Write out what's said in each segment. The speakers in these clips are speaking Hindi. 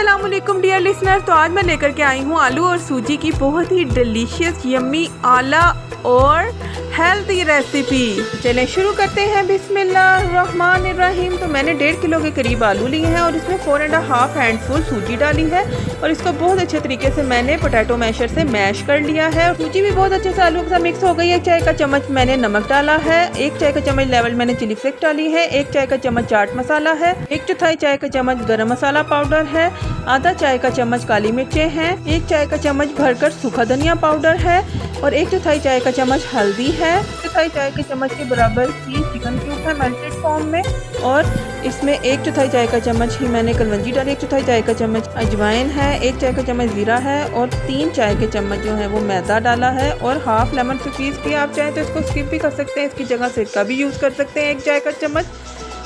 अस्सलामुअलैकुम डियर लिसनर। तो आज मैं लेकर के आई हूँ आलू और सूजी की बहुत ही डिलीशियस यम्मी आला और हेल्दी रेसिपी। चलें शुरू करते हैं। बिस्मिल्लाहिर्रहमानिर्रहीम। तो मैंने 1.5 किलो के करीब आलू लिए हैं और इसमें 4.5 हैंडफुल सूजी डाली है और इसको बहुत अच्छे तरीके से मैंने पोटैटो मैशर से मैश कर लिया है। और सूजी भी बहुत अच्छे से आलू के साथ मिक्स हो गई है। 1 चाय का चम्मच मैंने नमक डाला है, 1 चाय का चम्मच लेवल मैंने चिली फ्लेक्स डाली है, 1 चाय का चम्मच चाट मसाला है, 1/4 चाय का चम्मच गरम मसाला पाउडर है, आधा चाय का चम्मच काली मिर्चें हैं, 1 चाय का चम्मच भरकर सूखा धनिया पाउडर है और 1/4 चाय का चम्मच हल्दी है, 1/4 चाय के चम्मच के बराबर ही चिकन क्यूब है मेल्टेड फॉर्म में और इसमें 1/4 चाय का चम्मच ही मैंने कलवंजी डाली, 1/4 चाय का चम्मच अजवाइन है, 1 चाय का चम्मच जीरा है और 3 चाय के चम्मच जो है वो मैदा डाला है और हाफ लेमन स्क्वीज किया। आप चाहें तो इसको स्किप भी कर सकते हैं, इसकी जगह सिरका भी यूज़ कर सकते हैं 1 चाय का चम्मच।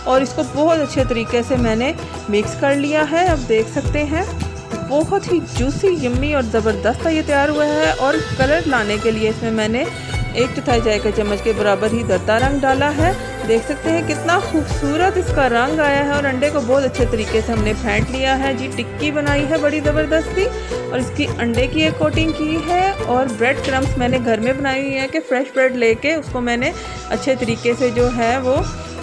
और इसको बहुत अच्छे तरीके से मैंने मिक्स कर लिया है। अब देख सकते हैं बहुत ही जूसी यम्मी और ज़बरदस्त ये तैयार हुआ है। और कलर लाने के लिए इसमें मैंने 1/4 चाय का चम्मच के बराबर ही दत्ता रंग डाला है। देख सकते हैं कितना खूबसूरत इसका रंग आया है। और अंडे को बहुत अच्छे तरीके से हमने फेंट लिया है जी। टिक्की बनाई है बड़ी ज़बरदस्ती और इसकी अंडे की एक कोटिंग की है। और ब्रेड क्रम्स मैंने घर में बनाई हुई है कि फ्रेश ब्रेड लेके उसको मैंने अच्छे तरीके से जो है वो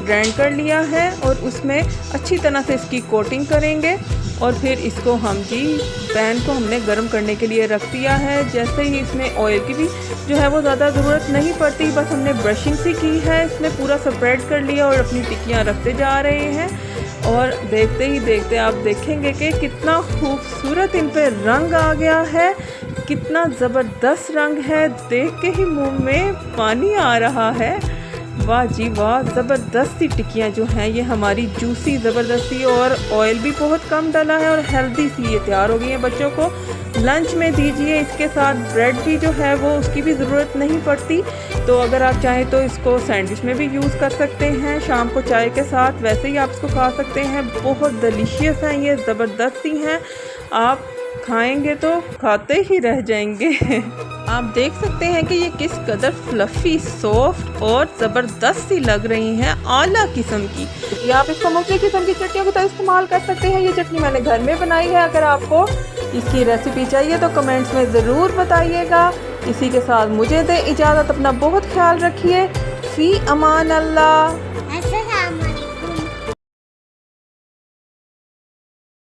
ग्राइंड कर लिया है और उसमें अच्छी तरह से इसकी कोटिंग करेंगे। और फिर इसको हम जी पैन को हमने गर्म करने के लिए रख दिया है। जैसे ही इसमें ऑयल की भी जो है वो ज़्यादा ज़रूरत नहीं पड़ती, बस हमने ब्रशिंग सी की है, इसमें पूरा स्प्रेड कर लिया और अपनी टिक्कियाँ रखते जा रहे हैं। और देखते ही देखते आप देखेंगे कि कितना खूबसूरत इन पे रंग आ गया है, कितना ज़बरदस्त रंग है। देख के ही मुँह में पानी आ रहा है। वाह जी वाह, ज़बरदस्ती टिक्कियाँ जो हैं ये हमारी जूसी ज़बरदस्ती और ऑयल भी बहुत कम डाला है और हेल्दी सी ये तैयार हो गई है। बच्चों को लंच में दीजिए, इसके साथ ब्रेड भी जो है वो उसकी भी ज़रूरत नहीं पड़ती। तो अगर आप चाहें तो इसको सैंडविच में भी यूज़ कर सकते हैं, शाम को चाय के साथ वैसे ही आप इसको खा सकते हैं। बहुत डिलीशियस हैं ये, ज़बरदस्ती हैं, आप खाएंगे तो खाते ही रह जाएंगे। आप देख सकते हैं कि ये किस कदर फ्लफ़ी, सॉफ्ट और ज़बरदस्त सी लग रही हैं, आला किस्म की। या आप इसको मुख्तलिफ किस्म की चटनियों की तरह इस्तेमाल कर सकते हैं। ये चटनी मैंने घर में बनाई है। अगर आपको इसकी रेसिपी चाहिए तो कमेंट्स में ज़रूर बताइएगा। इसी के साथ मुझे दें इजाज़त। अपना बहुत ख्याल रखिए। फ़ी अमान अल्लाह।